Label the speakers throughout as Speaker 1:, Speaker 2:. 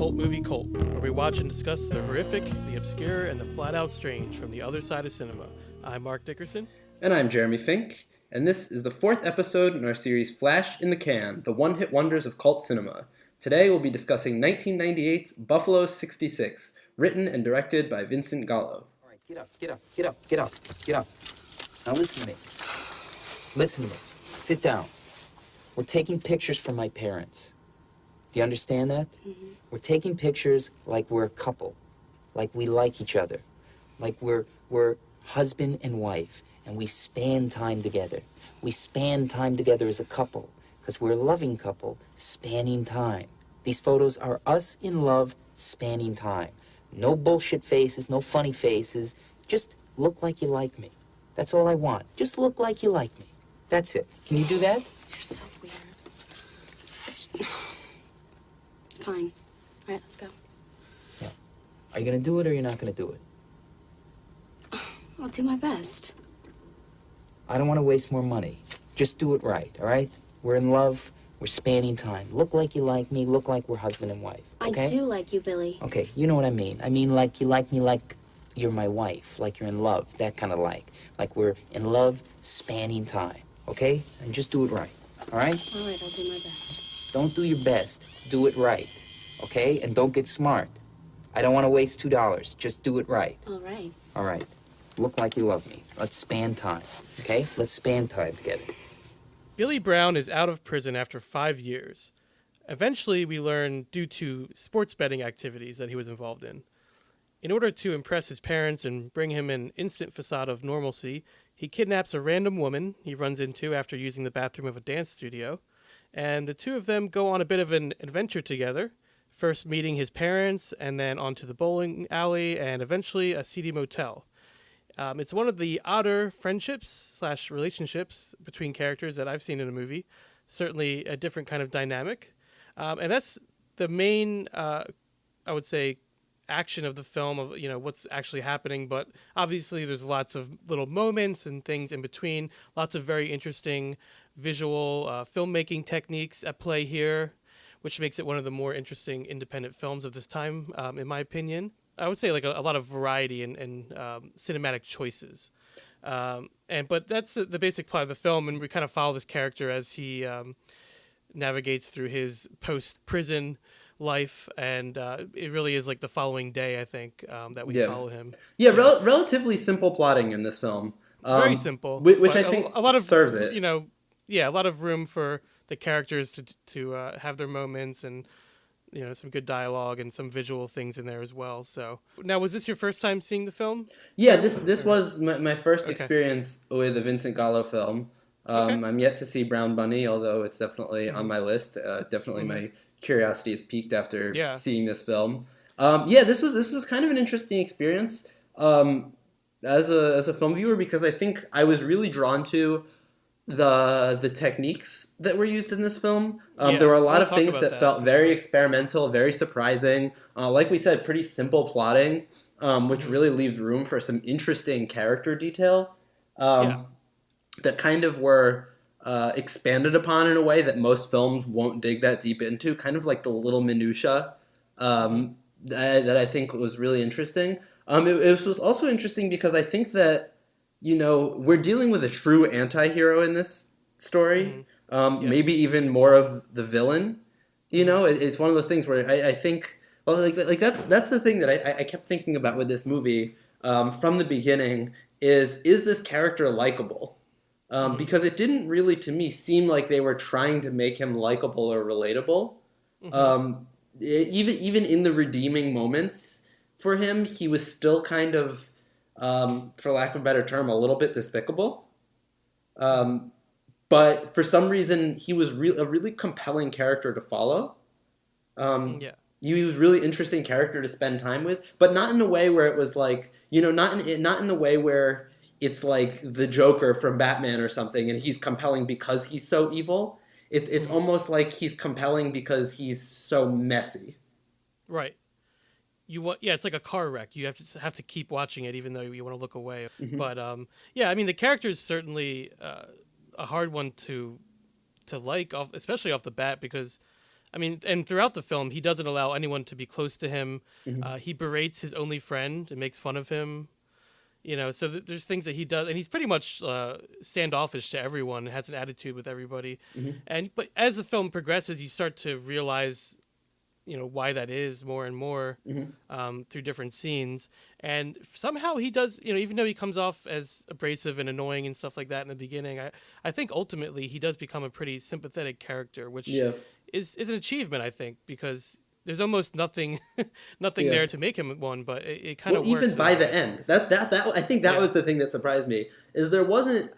Speaker 1: Cult Movie Cult, where we watch and discuss the horrific, the obscure, and the flat-out strange from the other side of cinema. I'm Mark Dickerson.
Speaker 2: And I'm Jeremy Fink, and this is the fourth episode in our series Flash in the Can, the one-hit wonders of cult cinema. Today we'll be discussing 1998's Buffalo 66, written and directed by Vincent Gallo.
Speaker 3: All right, get up. Now listen to me. Sit down. We're taking pictures for my parents. Do you understand that? Mm-hmm. We're taking pictures like we're a couple, like we like each other, like we're husband and wife, and we span time together. We span time together as a couple, because we're a loving couple, spanning time. These photos are us in love, spanning time. No bullshit faces, no funny faces. Just look like you like me. That's all I want. Just look like you like me. That's it. Can you do that?
Speaker 4: You're so weird. Fine. All right, let's go.
Speaker 3: Yeah. Are you going to do it or you're not going to do it?
Speaker 4: I'll do my best.
Speaker 3: I don't want to waste more money. Just do it right, all right? We're in love. We're spanning time. Look like you like me. Look like we're husband and wife, okay?
Speaker 4: I do like you, Billy.
Speaker 3: Okay, you know what I mean. I mean like you like me like you're my wife, like you're in love, that kind of like. Like we're in love, spanning time, okay? And just do it right, all right?
Speaker 4: All right, I'll do my best.
Speaker 3: Don't do your best. Do it right, okay? And don't get smart. I don't want to waste $2. Just do it right.
Speaker 4: All right.
Speaker 3: All right. Look like you love me. Let's span time, okay? Let's span time together.
Speaker 1: Billy Brown is out of prison after 5 years. Eventually, we learn due to sports betting activities that he was involved in. In order to impress his parents and bring him an instant facade of normalcy, he kidnaps a random woman he runs into after using the bathroom of a dance studio, and the two of them go on a bit of an adventure together, first meeting his parents, and then onto the bowling alley, and eventually a seedy motel. It's one of the odder friendships/relationships between characters that I've seen in a movie. Certainly a different kind of dynamic. And that's the main, I would say, action of the film, of what's actually happening. But obviously there's lots of little moments and things in between. Lots of very interesting visual filmmaking techniques at play here, which makes it one of the more interesting independent films of this time, in my opinion. I would say like a lot of variety and cinematic choices. But that's the basic plot of the film, and we kind of follow this character as he navigates through his post-prison life, and it really is like the following day, I think, that we follow him.
Speaker 2: Yeah, relatively simple plotting in this film.
Speaker 1: Very simple.
Speaker 2: Which I think a lot of serves it.
Speaker 1: A lot of room for the characters to have their moments, and some good dialogue and some visual things in there as well. So now, was this your first time seeing the film?
Speaker 2: Yeah, this was my first experience with a Vincent Gallo film. I'm yet to see Brown Bunny, although it's definitely on my list. Definitely my curiosity is piqued after seeing this film. This was kind of an interesting experience as a film viewer, because I think I was really drawn to the techniques that were used in this film. There were a lot of things that felt very experimental, very surprising. Like we said, pretty simple plotting, which really leaves room for some interesting character detail that kind of were expanded upon in a way that most films won't dig that deep into, kind of like the little minutia that I think was really interesting. It was also interesting because I think that we're dealing with a true anti-hero in this story. Maybe even more of the villain. It's one of those things where I think, well, like that's the thing that I kept thinking about with this movie from the beginning is this character likable? Because it didn't really, to me, seem like they were trying to make him likable or relatable. Even in the redeeming moments for him, he was still kind of, for lack of a better term, a little bit despicable. But for some reason, he was a really compelling character to follow. He was a really interesting character to spend time with, but not in a way where it was like, not in the way where it's like the Joker from Batman or something, and he's compelling because he's so evil. It's almost like he's compelling because he's so messy. Right.
Speaker 1: It's like a car wreck. You have to keep watching it, even though you want to look away. But the character is certainly a hard one to like, especially off the bat, because I mean, and throughout the film, he doesn't allow anyone to be close to him. He berates his only friend and makes fun of him. So there's things that he does, and he's pretty much standoffish to everyone, has an attitude with everybody. But as the film progresses, you start to realize, why that is more and more through different scenes. And somehow he does, even though he comes off as abrasive and annoying and stuff like that in the beginning, I think ultimately he does become a pretty sympathetic character, which is an achievement, I think, because there's almost nothing there to make him one, but it kind of works.
Speaker 2: Even by the end, that I think that was the thing that surprised me, is there wasn't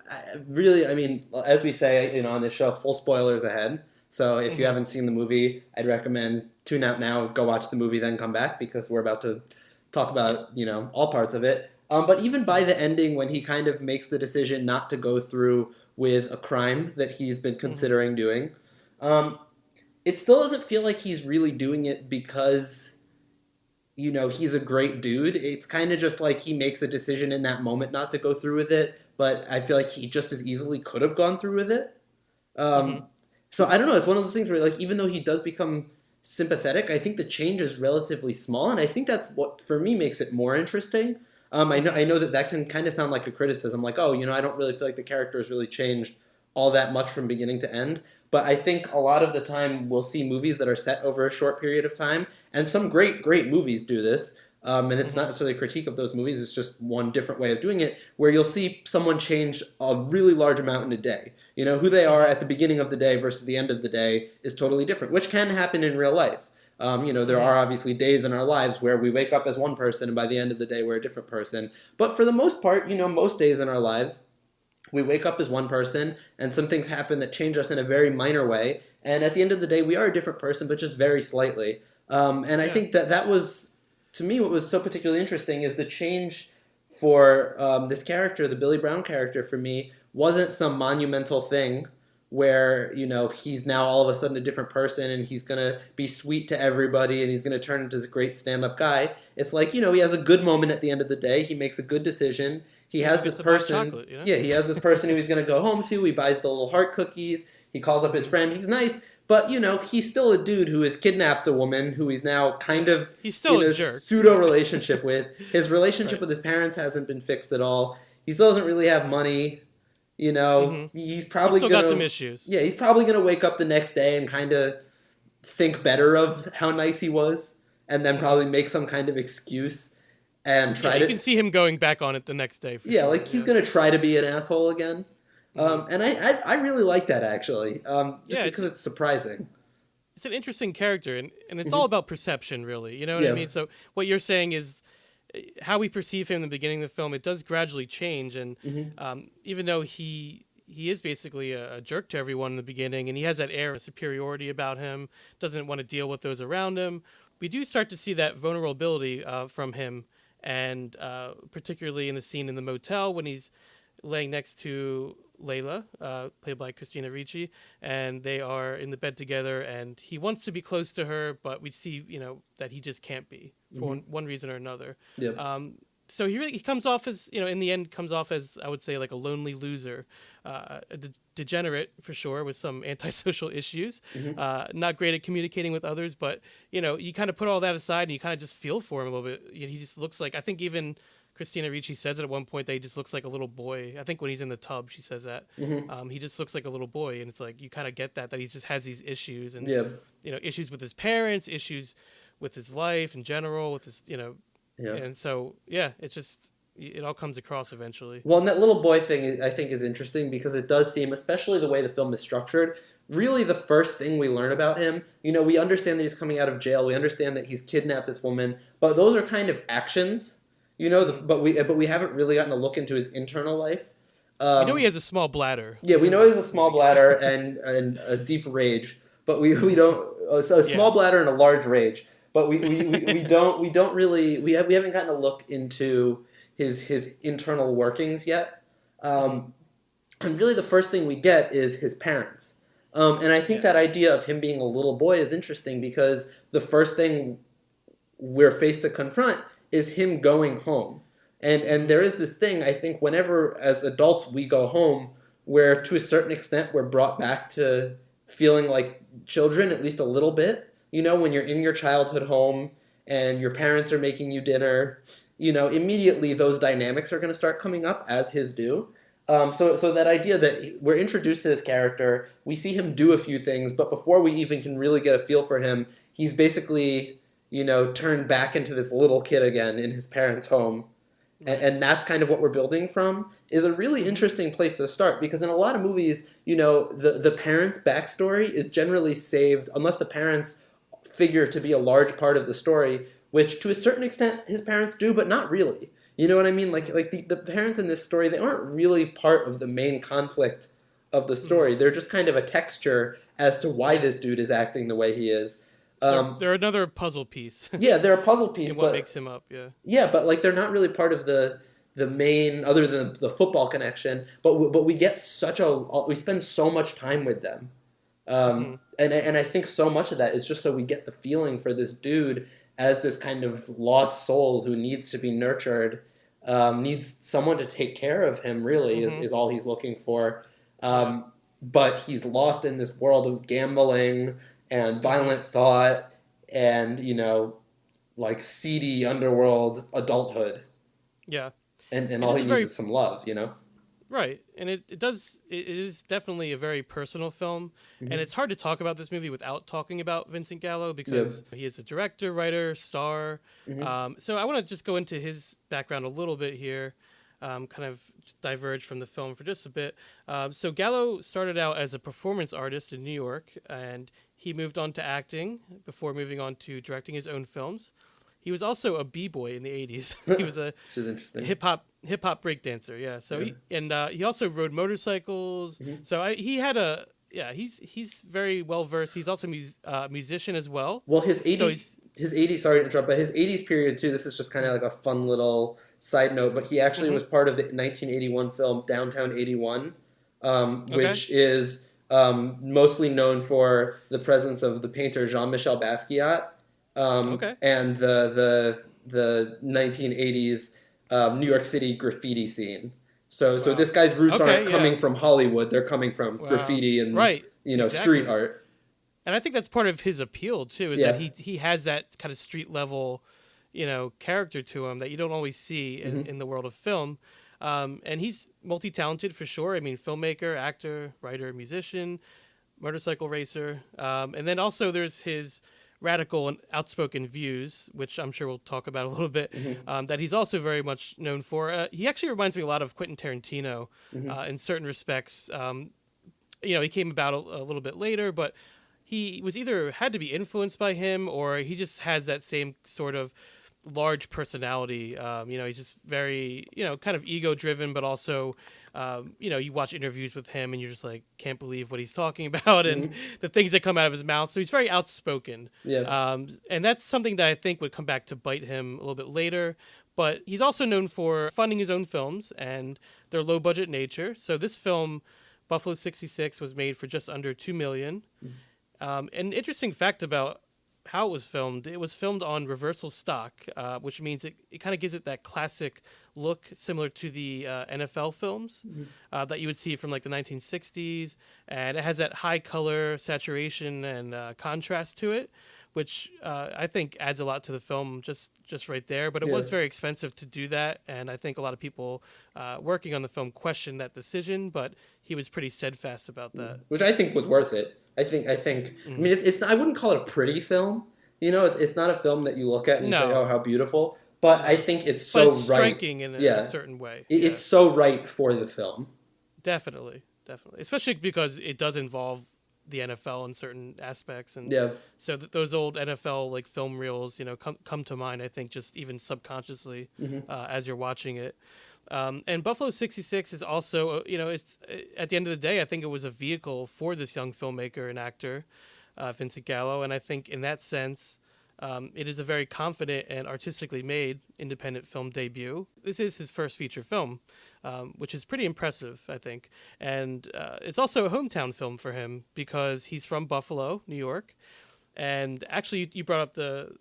Speaker 2: really, I mean, as we say, on this show, full spoilers ahead. So if you haven't seen the movie, I'd recommend tune out now, go watch the movie, then come back, because we're about to talk about, all parts of it. But even by the ending, when he kind of makes the decision not to go through with a crime that he's been considering doing, it still doesn't feel like he's really doing it because, he's a great dude. It's kind of just like he makes a decision in that moment not to go through with it, but I feel like he just as easily could have gone through with it. So I don't know, it's one of those things where, like, even though he does become sympathetic, I think the change is relatively small, and I think that's what, for me, makes it more interesting. I know that can kind of sound like a criticism, like, oh, I don't really feel like the character has really changed all that much from beginning to end. But I think a lot of the time we'll see movies that are set over a short period of time, and some great movies do this. And it's not necessarily a critique of those movies, it's just one different way of doing it, where you'll see someone change a really large amount in a day. Who they are at the beginning of the day versus the end of the day is totally different, which can happen in real life. There are obviously days in our lives where we wake up as one person and by the end of the day we're a different person. But for the most part, most days in our lives, we wake up as one person and some things happen that change us in a very minor way. And at the end of the day, we are a different person, but just very slightly. I think that was, to me, what was so particularly interesting is the change for this character, the Billy Brown character, for me, wasn't some monumental thing where, he's now all of a sudden a different person and he's going to be sweet to everybody and he's going to turn into this great stand-up guy. It's like, he has a good moment at the end of the day. He makes a good decision. He has this person. He has this person who he's going to go home to. He buys the little heart cookies. He calls up his friend. He's nice. But, he's still a dude who has kidnapped a woman who he's now kind of
Speaker 1: he's still
Speaker 2: in
Speaker 1: a jerk.
Speaker 2: Pseudo-relationship with. His relationship with his parents hasn't been fixed at all. He still doesn't really have money. He's probably
Speaker 1: still got some issues.
Speaker 2: Yeah, he's probably going to wake up the next day and kind of think better of how nice he was and then probably make some kind of excuse and try to...
Speaker 1: You can see him going back on it the next day.
Speaker 2: He's going to try to be an asshole again. And I really like that, actually, because it's surprising.
Speaker 1: It's an interesting character, and it's all about perception, really. You know what I mean? So what you're saying is how we perceive him in the beginning of the film, it does gradually change. And even though he is basically a jerk to everyone in the beginning, and he has that air of superiority about him, doesn't want to deal with those around him, we do start to see that vulnerability from him, and particularly in the scene in the motel when he's laying next to Layla, played by Christina Ricci, and they are in the bed together, and he wants to be close to her, but we see, that he just can't be for one reason or another. So he comes off as, in the end, comes off as, I would say, like a lonely loser, a degenerate for sure, with some antisocial issues, not great at communicating with others, but, you kind of put all that aside and you kind of just feel for him a little bit. He just looks like, I think even Christina Ricci says it at one point, that he just looks like a little boy. I think when he's in the tub, she says that. He just looks like a little boy, and it's like, you kind of get that he just has these issues, and, issues with his parents, issues with his life in general, with his, and so, it's just, it all comes across eventually.
Speaker 2: Well, and that little boy thing, I think, is interesting because it does seem, especially the way the film is structured, really the first thing we learn about him. We understand that he's coming out of jail. We understand that he's kidnapped this woman. But those are kind of actions, but we haven't really gotten a look into his internal life.
Speaker 1: We know he has a small bladder.
Speaker 2: Yeah, we know he has a small bladder and a deep rage. But we don't... So a small bladder and a large rage. But we don't really... We haven't gotten a look into his internal workings yet. And really the first thing we get is his parents. And I think that idea of him being a little boy is interesting because the first thing we're faced to confront is him going home. And there is this thing, I think, whenever as adults we go home, where to a certain extent we're brought back to feeling like children, at least a little bit. You know, when you're in your childhood home and your parents are making you dinner, you know, immediately those dynamics are going to start coming up, as his do. So that idea that we're introduced to this character, we see him do a few things, but before we even can really get a feel for him, he's basically, you know, turned back into this little kid again in his parents' home. And that's kind of what we're building from, is a really interesting place to start, because in a lot of movies, you know, the parents' backstory is generally saved, unless the parents figure to be a large part of the story, which to a certain extent his parents do, but not really. You know what I mean? Like the parents in this story, they aren't really part of the main conflict of the story. They're just kind of a texture as to why this dude is acting the way he is.
Speaker 1: They're another puzzle piece.
Speaker 2: Yeah, they're a puzzle piece.
Speaker 1: And what makes him up, yeah.
Speaker 2: Yeah, but like they're not really part of the main, other than the football connection. But we get we spend so much time with them, and I think so much of that is just so we get the feeling for this dude as this kind of lost soul who needs to be nurtured, needs someone to take care of him, really, is all he's looking for. But he's lost in this world of gambling and violent thought and, you know, like seedy underworld adulthood.
Speaker 1: Yeah.
Speaker 2: And all he needs is some love, you know?
Speaker 1: Right. And it is definitely a very personal film. And it's hard to talk about this movie without talking about Vincent Gallo, because he is a director, writer, star. So I want to just go into his background a little bit here, kind of diverge from the film for just a bit. So Gallo started out as a performance artist in New York, and he moved on to acting before moving on to directing his own films. He was also a b-boy in the 80s. He was a hip hop breakdancer. Yeah. So he also rode motorcycles. So he's very well versed. He's also a musician as well.
Speaker 2: Well, his 80s, sorry to interrupt, but his 80s period too, this is just kind of like a fun little side note, but he actually was part of the 1981 film Downtown 81, which is mostly known for the presence of the painter Jean-Michel Basquiat. And the 1980s New York City graffiti scene. So this guy's roots aren't coming from Hollywood; they're coming from graffiti and street art.
Speaker 1: And I think that's part of his appeal too, is that he has that kind of street level, character to him that you don't always see in the world of film. And he's multi-talented for sure. I mean, filmmaker, actor, writer, musician, motorcycle racer, and then also there's his radical and outspoken views, which I'm sure we'll talk about a little bit, that he's also very much known for. He actually reminds me a lot of Quentin Tarantino in certain respects. He came about a little bit later, but he was either had to be influenced by him, or he just has that same sort of large personality. He's just very, kind of ego-driven, but also, you watch interviews with him and you're just like, can't believe what he's talking about and the things that come out of his mouth. So he's very outspoken. And that's something that I think would come back to bite him a little bit later. But he's also known for funding his own films and their low-budget nature. So this film, Buffalo 66, was made for just under $2 million. An interesting fact about how it was filmed on reversal stock, which means it kind of gives it that classic look similar to the NFL films that you would see from like the 1960s. And it has that high color saturation and contrast to it, which I think adds a lot to the film just right there. But it was very expensive to do that. And I think a lot of people working on the film questioned that decision, but he was pretty steadfast about that.
Speaker 2: Which I think was worth it. I think. I mean, it's. I wouldn't call it a pretty film. It's not a film that you look at and say, "Oh, how beautiful." But I think it's so
Speaker 1: striking in a certain way.
Speaker 2: It's so right for the film.
Speaker 1: Definitely, especially because it does involve the NFL in certain aspects, and so those old NFL like film reels, come to mind. I think just even subconsciously as you're watching it. And Buffalo 66 is also, it's at the end of the day, I think it was a vehicle for this young filmmaker and actor, Vincent Gallo. And I think in that sense, it is a very confident and artistically made independent film debut. This is his first feature film, which is pretty impressive, I think. And it's also a hometown film for him because he's from Buffalo, New York. And actually, you brought up the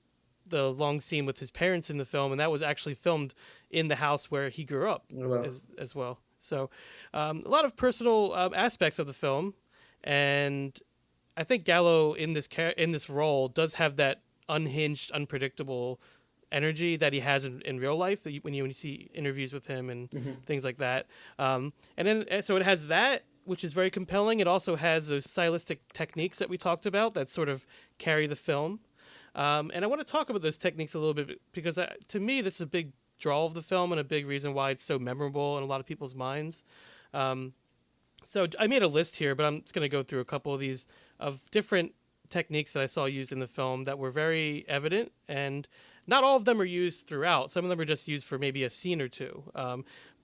Speaker 1: long scene with his parents in the film, and that was actually filmed in the house where he grew up as well. So a lot of personal aspects of the film, and I think Gallo in this role does have that unhinged, unpredictable energy that he has in real life. When you see interviews with him and things like that, and then so it has that, which is very compelling. It also has those stylistic techniques that we talked about that sort of carry the film. And I want to talk about those techniques a little bit because to me, this is a big draw of the film and a big reason why it's so memorable in a lot of people's minds. So I made a list here, but I'm just going to go through a couple of these of different techniques that I saw used in the film that were very evident, and not all of them are used throughout. Some of them are just used for maybe a scene or two.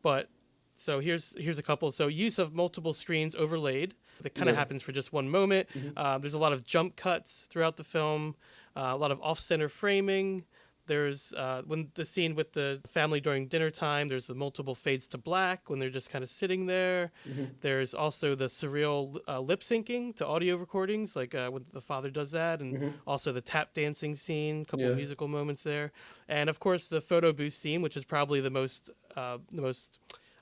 Speaker 1: But so here's a couple. So use of multiple screens overlaid. That kind of happens for just one moment. There's a lot of jump cuts throughout the film, a lot of off-center framing. There's when the scene with the family during dinner time, there's the multiple fades to black when they're just kind of sitting there. There's also the surreal lip syncing to audio recordings, like when the father does that, and also the tap dancing scene, a couple of musical moments there. And of course the photo booth scene, which is probably the most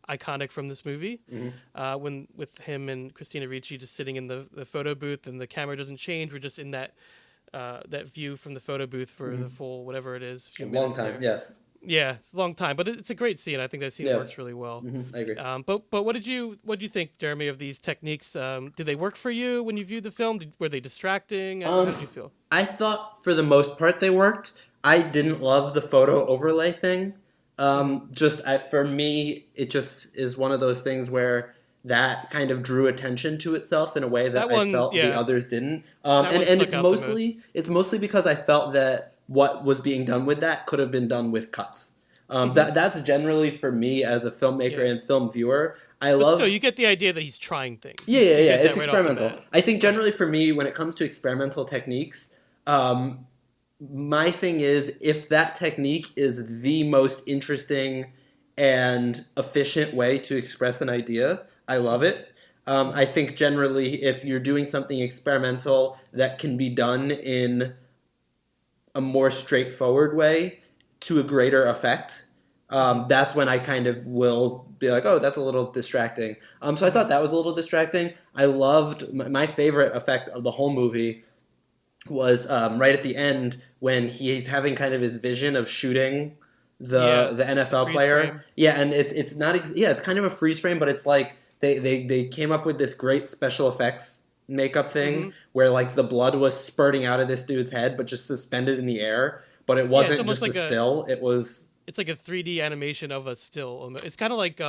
Speaker 1: iconic from this movie, when with him and Christina Ricci just sitting in the photo booth and the camera doesn't change. We're just in that view from the photo booth for the full whatever it is.
Speaker 2: A long time,
Speaker 1: there. Yeah, it's a long time, but it's a great scene. I think that scene works really well.
Speaker 2: I agree.
Speaker 1: But what did you think, Jeremy, of these techniques? Did they work for you when you viewed the film? Were they distracting? How did you feel?
Speaker 2: I thought for the most part they worked. I didn't love the photo overlay thing. For me, it just is one of those things where that kind of drew attention to itself in a way that I felt the others didn't. And it's mostly because I felt that what was being done with that could have been done with cuts. That's generally for me as a filmmaker and film viewer. Still,
Speaker 1: you get the idea that he's trying things.
Speaker 2: Yeah. It's experimental. I think generally for me, when it comes to experimental techniques, my thing is if that technique is the most interesting and efficient way to express an idea, I love it. I think generally if you're doing something experimental that can be done in a more straightforward way to a greater effect, that's when I kind of will be like, oh, that's a little distracting. So I thought that was a little distracting. I loved my favorite effect of the whole movie was right at the end when he's having kind of his vision of shooting the NFL player.
Speaker 1: Frame.
Speaker 2: Yeah, and it's not it's kind of a freeze frame, but it's like they came up with this great special effects makeup thing where like the blood was spurting out of this dude's head but just suspended in the air, but it wasn't just like a still. It's
Speaker 1: like a 3D animation of a still. It's kind of like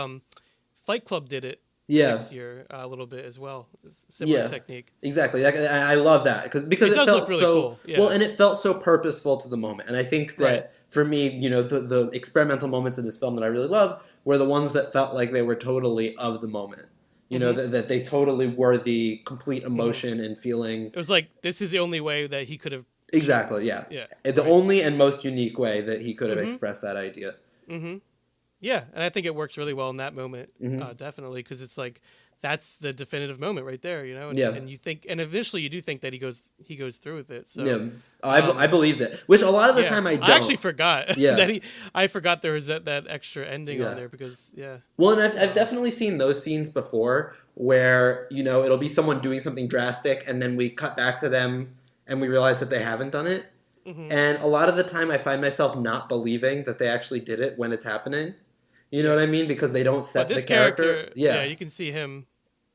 Speaker 1: Fight Club did it.
Speaker 2: Next
Speaker 1: year a little bit as well. Similar technique.
Speaker 2: Exactly. I love that because it
Speaker 1: does
Speaker 2: felt
Speaker 1: look really
Speaker 2: so
Speaker 1: cool. Yeah.
Speaker 2: Well, and it felt so purposeful to the moment. And I think that for me, the experimental moments in this film that I really love were the ones that felt like they were totally of the moment. That they totally were the complete emotion and feeling.
Speaker 1: It was like this is the only way that he could have.
Speaker 2: Exactly. Yeah. The only and most unique way that he could have expressed that idea.
Speaker 1: Yeah, and I think it works really well in that moment, definitely, because it's like that's the definitive moment right there, And you think, and eventually you do think that he goes through with it. So
Speaker 2: I believed it, which a lot of the time I don't.
Speaker 1: I actually forgot that I forgot there was that extra ending on there because
Speaker 2: Well, and I've definitely seen those scenes before where it'll be someone doing something drastic, and then we cut back to them and we realize that they haven't done it, and a lot of the time I find myself not believing that they actually did it when it's happening. You know what I mean? Because they don't set the character.
Speaker 1: Yeah, you can see him.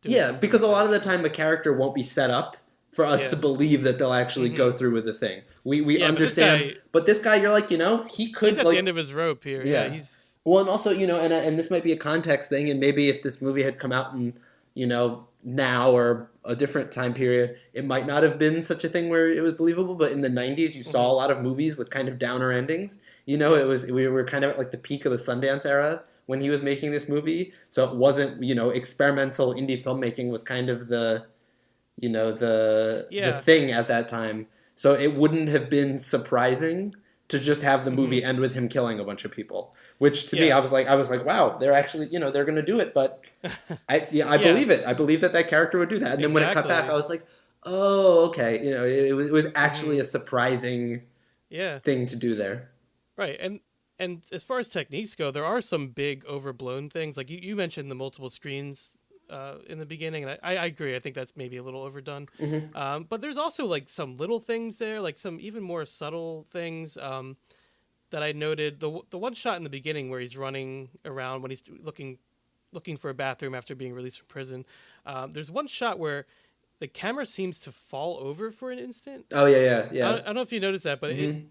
Speaker 2: Because a lot of the time a character won't be set up for us to believe that they'll actually go through with the thing. We understand. But this guy, you're like, he could.
Speaker 1: He's at the end of his rope here. Yeah, he's.
Speaker 2: Well, and also, and this might be a context thing, and maybe if this movie had come out in, now or a different time period, it might not have been such a thing where it was believable. But in the 90s, you saw a lot of movies with kind of downer endings. We were kind of at like the peak of the Sundance era when he was making this movie. So it wasn't, experimental indie filmmaking was kind of the thing at that time. So it wouldn't have been surprising to just have the movie end with him killing a bunch of people, which to me, I was like, wow, they're actually, they're going to do it. But I believe it. I believe that character would do that. And then when it cut back, I was like, oh, okay. It was actually a surprising thing to do there.
Speaker 1: Right. And as far as techniques go, there are some big overblown things. Like you mentioned the multiple screens in the beginning, and I agree. I think that's maybe a little overdone.
Speaker 2: Mm-hmm.
Speaker 1: But there's also like some little things there, like some even more subtle things that I noted. The one shot in the beginning where he's running around when he's looking for a bathroom after being released from prison. There's one shot where the camera seems to fall over for an instant.
Speaker 2: Oh yeah.
Speaker 1: I don't know if you noticed that, but
Speaker 2: Mm-hmm.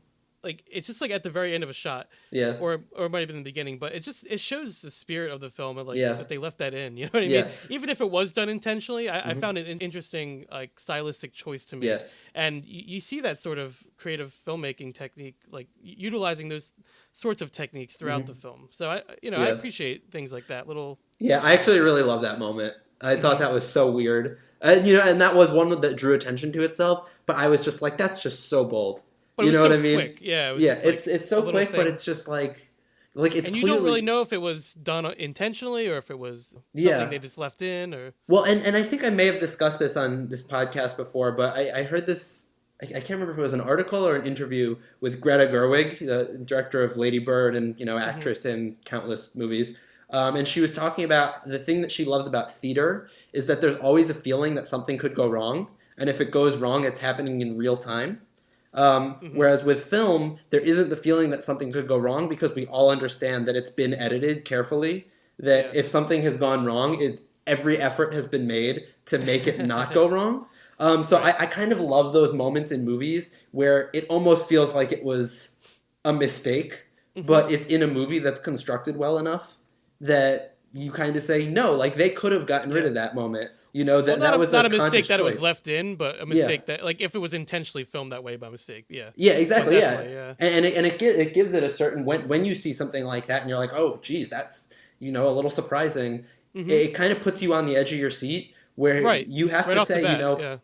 Speaker 1: it's just like at the very end of a shot.
Speaker 2: Yeah.
Speaker 1: Or it might have been in the beginning, but it shows the spirit of the film and like
Speaker 2: Yeah.
Speaker 1: that they left that in. You know what I
Speaker 2: Yeah.
Speaker 1: mean? Even if it was done intentionally, I found it an interesting like stylistic choice to me.
Speaker 2: Yeah.
Speaker 1: And you see that sort of creative filmmaking technique, like utilizing those sorts of techniques throughout the film. So I
Speaker 2: Yeah.
Speaker 1: appreciate things like that. Little.
Speaker 2: Yeah, I actually really love that moment. I thought that was so weird. And that was one that drew attention to itself, but I was just like, that's just so bold.
Speaker 1: But
Speaker 2: You
Speaker 1: it was
Speaker 2: know
Speaker 1: so
Speaker 2: what I mean?
Speaker 1: quick. Yeah, it was
Speaker 2: Yeah,
Speaker 1: just, like,
Speaker 2: it's so
Speaker 1: a little
Speaker 2: quick, but
Speaker 1: thing.
Speaker 2: it's just like it's
Speaker 1: and you
Speaker 2: clearly...
Speaker 1: don't really know if it was done intentionally or if it was something
Speaker 2: Yeah.
Speaker 1: they just left in or.
Speaker 2: Well, and I think I may have discussed this on this podcast before, but I heard this... I can't remember if it was an article or an interview with Greta Gerwig, the director of Lady Bird and actress in countless movies. And she was talking about the thing that she loves about theater is that there's always a feeling that something could go wrong, and if it goes wrong, it's happening in real time. Whereas with film, there isn't the feeling that something could go wrong because we all understand that it's been edited carefully. That if something has gone wrong, every effort has been made to make it not go wrong. So I kind of love those moments in movies where it almost feels like it was a mistake, but it's in a movie that's constructed well enough that you kind of say, no, like they could have gotten rid of that moment. That was
Speaker 1: not
Speaker 2: a
Speaker 1: a mistake
Speaker 2: conscious
Speaker 1: that it was
Speaker 2: choice.
Speaker 1: left in, but a mistake that, like, if it was intentionally filmed that way by mistake, yeah.
Speaker 2: Yeah, exactly.
Speaker 1: Yeah.
Speaker 2: And it gives it a certain when you see something like that and you're like, oh, geez, that's a little surprising. It kind of puts you on the edge of your seat where you have to say,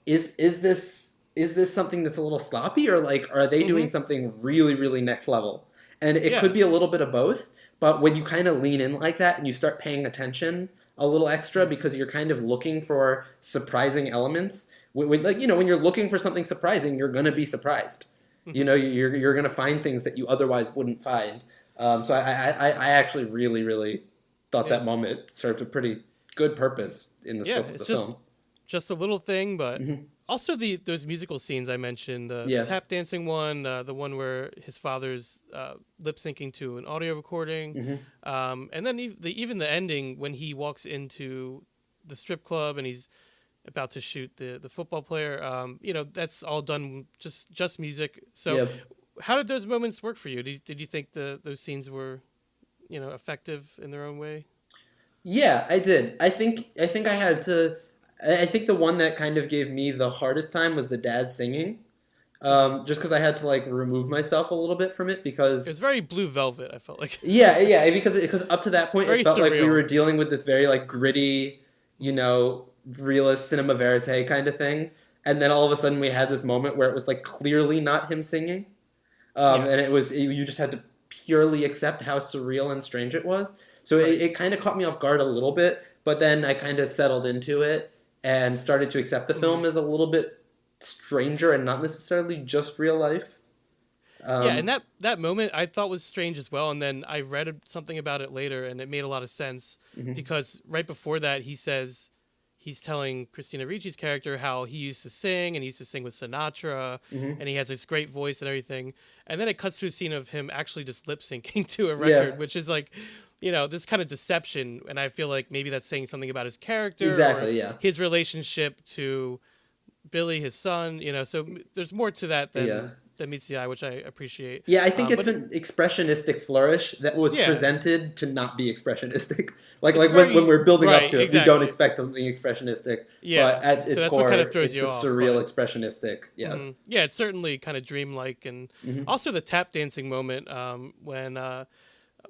Speaker 2: is this something that's a little sloppy or like are they doing something really, really next level? And it could be a little bit of both, but when you kind of lean in like that and you start paying attention a little extra because you're kind of looking for surprising elements. When you're looking for something surprising, you're going to be surprised. You're going to find things that you otherwise wouldn't find. So I actually really, really thought that moment served a pretty good purpose in the scope of the film.
Speaker 1: Just a little thing, but also those musical scenes I mentioned, the tap dancing one, the one where his father's lip syncing to an audio recording, and then even the ending when he walks into the strip club and he's about to shoot the football player. That's all done just music. So, how did those moments work for you? Did you think those scenes were, effective in their own way?
Speaker 2: Yeah, I did. I think I had to. I think the one that kind of gave me the hardest time was the dad singing, just because I had to like remove myself a little bit from it because
Speaker 1: it was very Blue Velvet. I felt like
Speaker 2: because up to that point
Speaker 1: very
Speaker 2: it felt
Speaker 1: surreal.
Speaker 2: like we were dealing with this very like gritty, realist cinema verite kind of thing, and then all of a sudden we had this moment where it was like clearly not him singing, and you just had to purely accept how surreal and strange it was. So it kind of caught me off guard a little bit, but then I kind of settled into it and started to accept the film as a little bit stranger and not necessarily just real life.
Speaker 1: And that moment I thought was strange as well. And then I read something about it later, and it made a lot of sense because right before that, he says he's telling Christina Ricci's character how he used to sing, and he used to sing with Sinatra, and he has this great voice and everything. And then it cuts to a scene of him actually just lip syncing to a record, which is like, this kind of deception. And I feel like maybe that's saying something about his character, or his relationship to Billy, his son. So there's more to that than meets the eye, which I appreciate.
Speaker 2: Yeah, I think it's an expressionistic flourish that was presented to not be expressionistic. Like when we're building up to it, we don't expect something expressionistic.
Speaker 1: Yeah,
Speaker 2: but at its
Speaker 1: that's
Speaker 2: core,
Speaker 1: what kind of throws
Speaker 2: it's
Speaker 1: you
Speaker 2: a
Speaker 1: off,
Speaker 2: surreal
Speaker 1: but
Speaker 2: expressionistic. Yeah.
Speaker 1: Yeah, it's certainly kind of dreamlike, and also the tap dancing moment when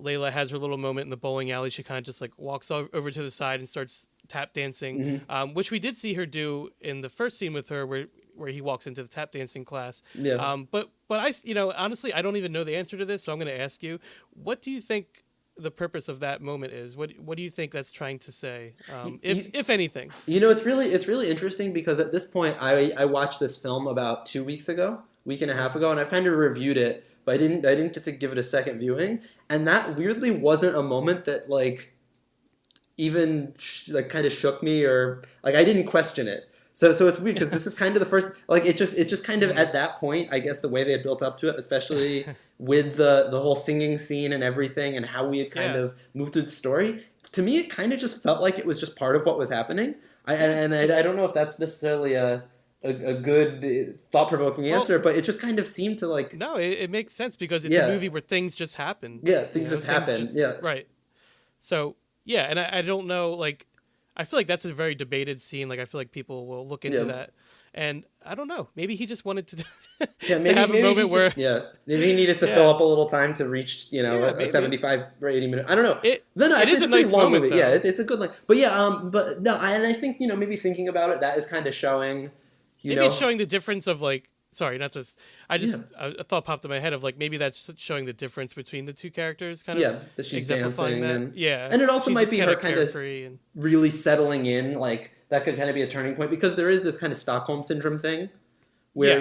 Speaker 1: Layla has her little moment in the bowling alley. She kind of just like walks over to the side and starts tap dancing, which we did see her do in the first scene with her, where he walks into the tap dancing class.
Speaker 2: Yeah.
Speaker 1: But I, honestly, I don't even know the answer to this, so I'm going to ask you, what do you think the purpose of that moment is? What do you think that's trying to say, if anything?
Speaker 2: It's really interesting because at this point, I watched this film about 2 weeks ago, week and a half ago, and I've kind of reviewed it, but I didn't get to give it a second viewing, and that weirdly wasn't a moment that like even like kind of shook me, or like I didn't question it. So it's weird because this is kind of the first, like it just kind of at that point, I guess the way they had built up to it, especially with the whole singing scene and everything and how we had kind of moved through the story, to me it kind of just felt like it was just part of what was happening. I don't know if that's necessarily a good thought-provoking answer, but it just kind of seemed to like...
Speaker 1: No, it makes sense because it's a movie where things just happen.
Speaker 2: Yeah, things just happen.
Speaker 1: Right. So, yeah, and I don't know, like, I feel like that's a very debated scene. Like, I feel like people will look into that. And I don't know. Maybe he just wanted to, to have a moment where...
Speaker 2: maybe he needed to fill up a little time to reach, a 75 or 80 minute... I don't know. It
Speaker 1: is a nice long moment,
Speaker 2: though. Yeah, it's a good line. But but no, and I think, maybe thinking about it, that is kind of showing,
Speaker 1: it's showing the difference of, like... Sorry, not to... a thought popped in my head of, like, maybe that's showing the difference between the two characters, kind of.
Speaker 2: That she's dancing. And
Speaker 1: it
Speaker 2: also might be her kind of really settling in, like, that could kind of be a turning point, because there is this kind of Stockholm Syndrome thing, where,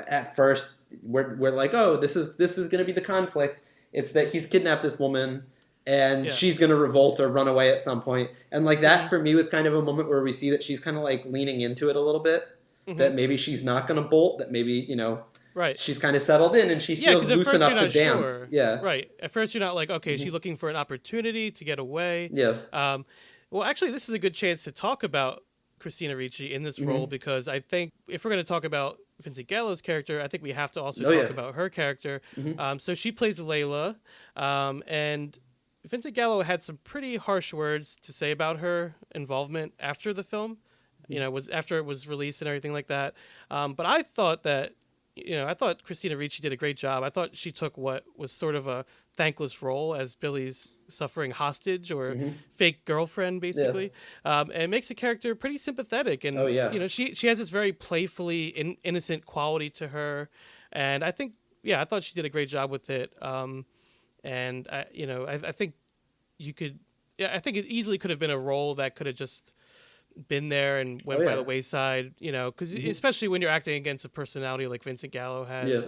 Speaker 2: at first, we're like, oh, this is going to be the conflict. It's that he's kidnapped this woman, and she's going to revolt or run away at some point. And, like, that, for me, was kind of a moment where we see that she's kind of, like, leaning into it a little bit. That maybe she's not going to bolt, that maybe, she's kind of settled in and she feels loose enough to dance.
Speaker 1: Sure. Yeah. Right. At first you're not like, okay, is she looking for an opportunity to get away?
Speaker 2: Yeah.
Speaker 1: Well, actually, this is a good chance to talk about Christina Ricci in this role, because I think if we're going to talk about Vincent Gallo's character, I think we have to also talk about her character. So she plays Layla, and Vincent Gallo had some pretty harsh words to say about her involvement after the film. Was after it was released and everything like that. But I thought that, I thought Christina Ricci did a great job. I thought she took what was sort of a thankless role as Billy's suffering hostage or fake girlfriend, basically. And it makes the character pretty sympathetic. And, she has this very playfully innocent quality to her. And I think, I thought she did a great job with it. And, I think I think it easily could have been a role that could have just been there and went by the wayside, because especially when you're acting against a personality like Vincent Gallo has,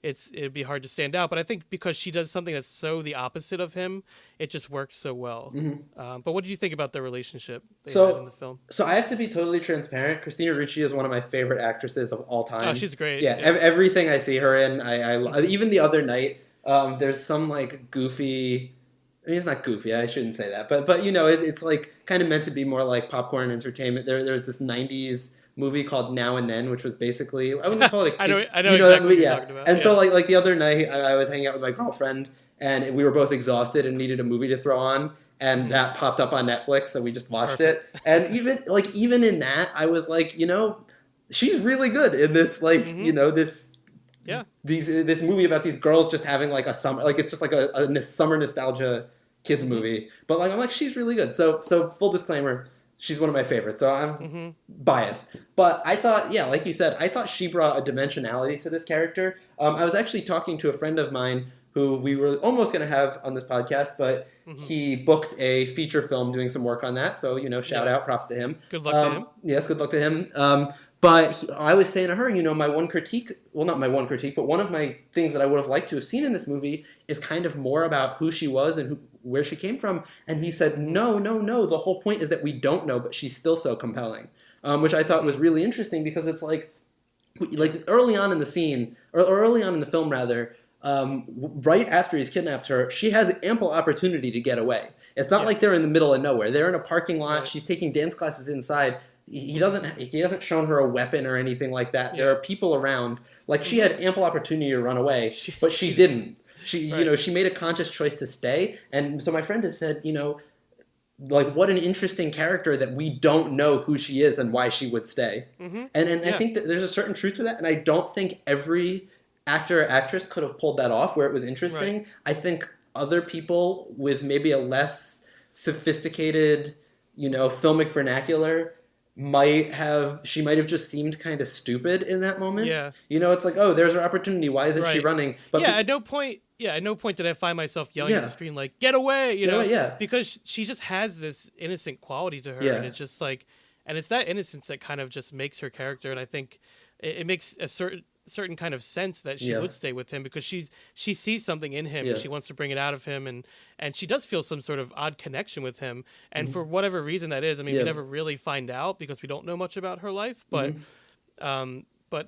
Speaker 1: it'd be hard to stand out. But I think because she does something that's so the opposite of him, it just works so well. But what did you think about the relationship they had in the film?
Speaker 2: So I have to be totally transparent. Christina Ricci is one of my favorite actresses of all time.
Speaker 1: Oh, she's great.
Speaker 2: Everything I see her in, I even the other night, there's some like goofy... I mean, it's not goofy. I shouldn't say that, but it's like kind of meant to be more like popcorn entertainment. There's this '90s movie called Now and Then, which was basically, I wouldn't call it.
Speaker 1: I know exactly what you're talking about.
Speaker 2: And so like the other night, I was hanging out with my girlfriend, and we were both exhausted and needed a movie to throw on, and that popped up on Netflix, so we just watched it. And even in that, I was like, she's really good in this, like this.
Speaker 1: Yeah.
Speaker 2: This movie about these girls just having like a summer, like it's just like a summer nostalgia kids movie. But like I'm like, she's really good. So full disclaimer, she's one of my favorites. So I'm biased. But I thought, like you said, I thought she brought a dimensionality to this character. I was actually talking to a friend of mine who we were almost going to have on this podcast, but he booked a feature film doing some work on that. So, shout out, props to him.
Speaker 1: Good luck to him.
Speaker 2: Yes, good luck to him. But I was saying to her, my one critique, well, not my one critique, but one of my things that I would have liked to have seen in this movie is kind of more about who she was and where she came from. And he said, no, the whole point is that we don't know, but she's still so compelling, which I thought was really interesting, because it's like early on in the scene, or early on in the film, rather, right after he's kidnapped her, she has ample opportunity to get away. It's not like they're in the middle of nowhere. They're in a parking lot. Right. She's taking dance classes inside. He hasn't shown her a weapon or anything like that. There are people around. Like, she had ample opportunity to run away, but she didn't. She, she made a conscious choice to stay. And so my friend has said, like, what an interesting character that we don't know who she is and why she would stay. And I think that there's a certain truth to that. And I don't think every actor or actress could have pulled that off where it was interesting. Right. I think other people with maybe a less sophisticated, filmic vernacular she might have just seemed kind of stupid in that moment.
Speaker 1: Yeah.
Speaker 2: It's like, oh, there's her opportunity. Why isn't she running? But
Speaker 1: at no point did I find myself yelling at the screen like, get away, because she just has this innocent quality to her. And it's just like, and it's that innocence that kind of just makes her character. And I think it makes a certain, certain kind of sense that she would stay with him because she sees something in him and she wants to bring it out of him, and she does feel some sort of odd connection with him, and for whatever reason that is, I mean, we never really find out because we don't know much about her life, but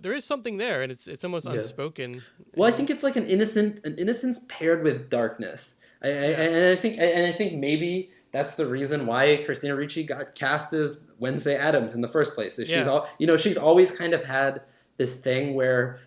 Speaker 1: there is something there, and it's almost unspoken.
Speaker 2: Well, I think it's like an innocence paired with darkness. And I think maybe that's the reason why Christina Ricci got cast as Wednesday Addams in the first place. Is she's always kind of had this thing where,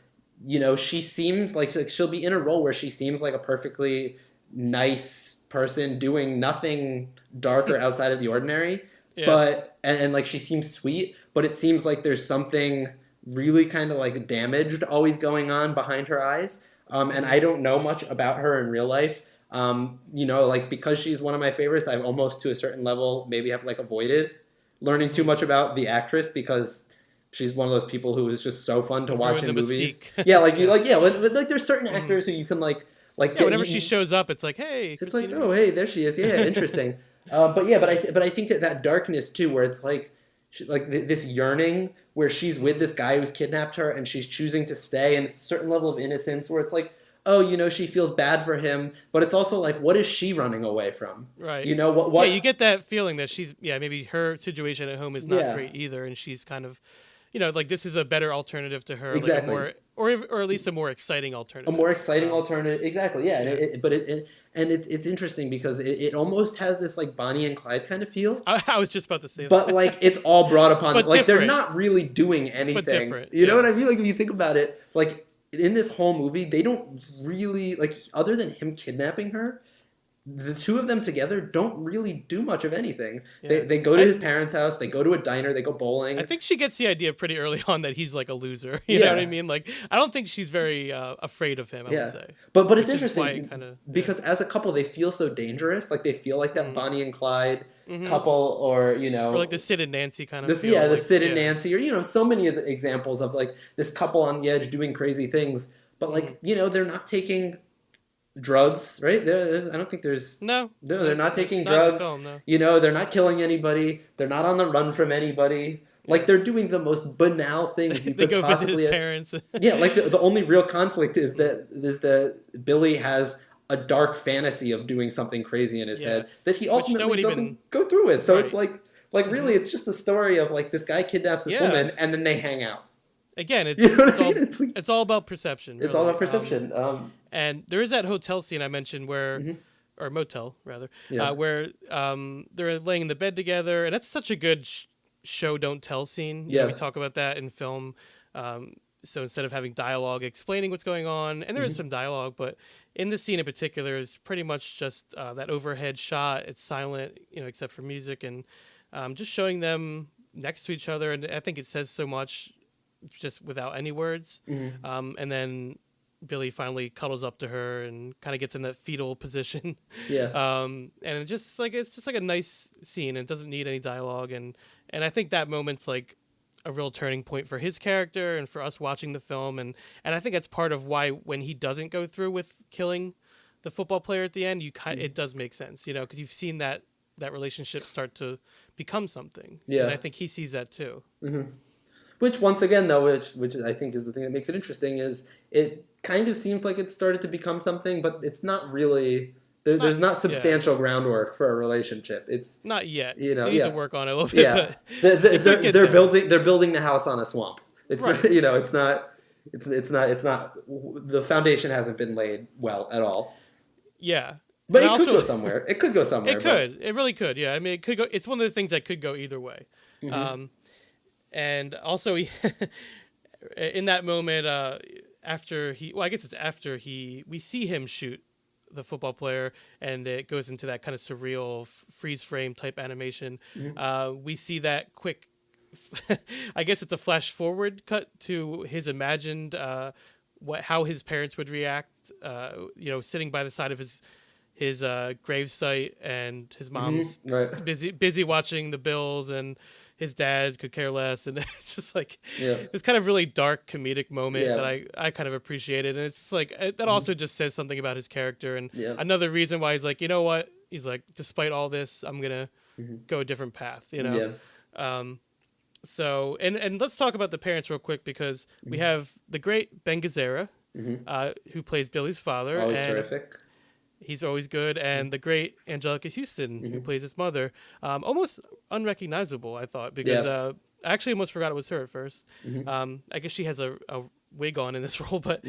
Speaker 2: she seems like she'll be in a role where she seems like a perfectly nice person doing nothing dark or outside of the ordinary, but and like she seems sweet, but it seems like there's something really kind of like damaged always going on behind her eyes. And I don't know much about her in real life. Like because she's one of my favorites, I've almost to a certain level maybe have like avoided learning too much about the actress because she's one of those people who is just so fun to watch in movies. There's certain actors who you can
Speaker 1: whenever she shows up, it's like, hey,
Speaker 2: it's Christina. Like, oh, hey, there she is. Yeah, interesting. But I think that darkness too, where it's like this yearning where she's with this guy who's kidnapped her and she's choosing to stay, and it's a certain level of innocence where it's like, oh, she feels bad for him, but it's also like, what is she running away from?
Speaker 1: Right.
Speaker 2: What?
Speaker 1: Yeah, you get that feeling that she's, maybe her situation at home is not great either, and she's kind of, like this is a better alternative to her.
Speaker 2: Exactly.
Speaker 1: Like or at least a more exciting alternative.
Speaker 2: A more exciting alternative, exactly, yeah. And it's interesting because it almost has this like Bonnie and Clyde kind of feel.
Speaker 1: I was just about to say that.
Speaker 2: But like it's all brought upon,
Speaker 1: but
Speaker 2: like
Speaker 1: different.
Speaker 2: they're not really doing anything.
Speaker 1: But different.
Speaker 2: You know what I mean? Like if you think about it, like in this whole movie, they don't really, like other than him kidnapping her, the two of them together don't really do much of anything. Yeah. They go to his parents' house, they go to a diner, they go bowling.
Speaker 1: I think she gets the idea pretty early on that he's like a loser. You know what I mean? Like, I don't think she's very afraid of him, I would say.
Speaker 2: But it's interesting because as a couple, they feel so dangerous. Like, they feel like that Bonnie and Clyde couple or,
Speaker 1: Or like the Sid and Nancy kind of feel.
Speaker 2: Yeah, the Sid and Nancy or, so many of the examples of like this couple on the edge doing crazy things. But like, they're not taking drugs, right? I don't think there's...
Speaker 1: No,
Speaker 2: they're not taking drugs.
Speaker 1: The film, no.
Speaker 2: They're not killing anybody. They're not on the run from anybody. Like, they're doing the most banal things you could possibly...
Speaker 1: They go visit his parents.
Speaker 2: Yeah, like, the only real conflict is that Billy has a dark fantasy of doing something crazy in his head that he ultimately doesn't go through with. So it's like really, it's just a story of, like, this guy kidnaps this woman, and then they hang out.
Speaker 1: Again, it's all about perception. Really.
Speaker 2: It's all about perception.
Speaker 1: And there is that hotel scene I mentioned where, or motel rather, where they're laying in the bed together, and that's such a good show don't tell scene. We talk about that in film. So instead of having dialogue explaining what's going on, and there is some dialogue, but in this scene in particular is pretty much just that overhead shot. It's silent, except for music, and just showing them next to each other, and I think it says so much just without any words. And then Billy finally cuddles up to her and kind of gets in that fetal position. And it's just like a nice scene, and it doesn't need any dialogue, and I think that moment's like a real turning point for his character and for us watching the film, and I think that's part of why when he doesn't go through with killing the football player at the end, it does make sense, because you've seen that relationship start to become something. And I think he sees that too.
Speaker 2: Which, once again, though, which I think is the thing that makes it interesting, is it kind of seems like it started to become something, but it's not really... There's not substantial groundwork for a relationship. It's
Speaker 1: not yet.
Speaker 2: They
Speaker 1: need to work on it a little bit.
Speaker 2: Yeah, they're building the house on a swamp. It's it's not. The foundation hasn't been laid well at all.
Speaker 1: Yeah.
Speaker 2: But it could go somewhere. It could go somewhere.
Speaker 1: It could. It really could. Yeah. I mean, it could go. It's one of those things that could go either way. And also, in that moment, we see him shoot the football player, and it goes into that kind of surreal freeze frame type animation. We see that quick, I guess it's a flash forward cut to his imagined, how his parents would react, sitting by the side of his gravesite, and his mom's busy watching the Bills, and his dad could care less, and it's just like this kind of really dark comedic moment that I kind of appreciated, and it's just like that also just says something about his character, and another reason why he's like, you know what, he's like, despite all this, I'm gonna go a different path, So, and let's talk about the parents real quick, because we have the great Ben Gazzara, who plays Billy's father.
Speaker 2: Always
Speaker 1: and
Speaker 2: terrific.
Speaker 1: He's always good. And the great Angelica Houston, who plays his mother. Almost unrecognizable, I thought, because I actually almost forgot it was her at first. I guess she has a wig on in this role, but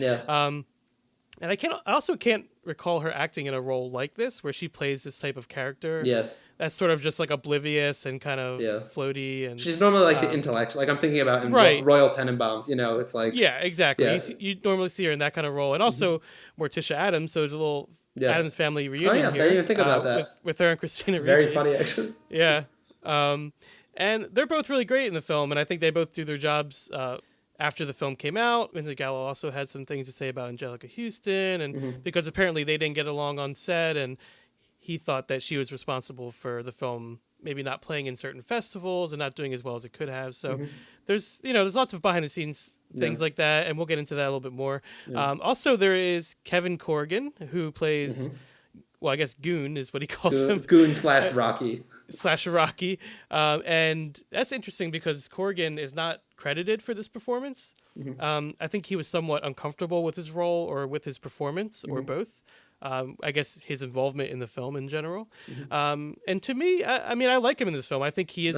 Speaker 1: and I also can't recall her acting in a role like this, where she plays this type of character.
Speaker 2: Yeah.
Speaker 1: That's sort of just like oblivious and kind of floaty, and
Speaker 2: she's normally like the intellectual. Like I'm thinking about in Royal Tenenbaums, it's like
Speaker 1: exactly.
Speaker 2: Yeah.
Speaker 1: You normally see her in that kind of role, and also Morticia Adams. So there's a little Adams Family reunion here.
Speaker 2: I didn't even think about that
Speaker 1: with her and Christina Ricci.
Speaker 2: Very funny, actually.
Speaker 1: Yeah, and they're both really great in the film, and I think they both do their jobs. After the film came out, Vincent Gallo also had some things to say about Angelica Houston, and because apparently they didn't get along on set, and he thought that she was responsible for the film maybe not playing in certain festivals and not doing as well as it could have. So there's lots of behind the scenes things like that, and we'll get into that a little bit more. Also, there is Kevin Corgan, who plays, well, I guess Goon is what he calls him.
Speaker 2: Goon / Rocky.
Speaker 1: Rocky. And that's interesting because Corgan is not credited for this performance. I think he was somewhat uncomfortable with his role or with his performance or both. I guess his involvement in the film in general. And to me, I mean, I like him in this film. I think he is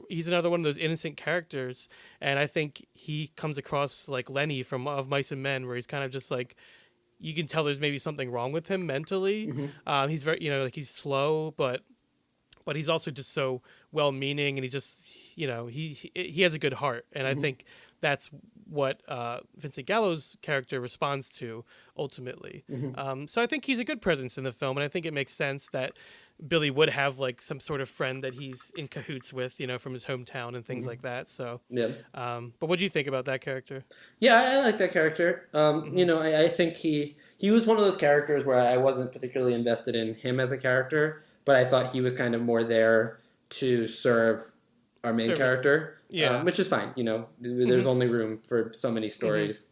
Speaker 1: he's another one of those innocent characters. And I think he comes across like Lenny from Of Mice and Men, where he's kind of just like, you can tell there's maybe something wrong with him mentally. He's very, like he's slow, but he's also just so well-meaning, and he just, he has a good heart. And I think that's what Vincent Gallo's character responds to ultimately. So I think he's a good presence in the film, and I think it makes sense that Billy would have like some sort of friend that he's in cahoots with, from his hometown and things like that. So, but what do you think about that character?
Speaker 2: Yeah, I like that character. I think he was one of those characters where I wasn't particularly invested in him as a character, but I thought he was kind of more there to serve our main character, which is fine. There's only room for so many stories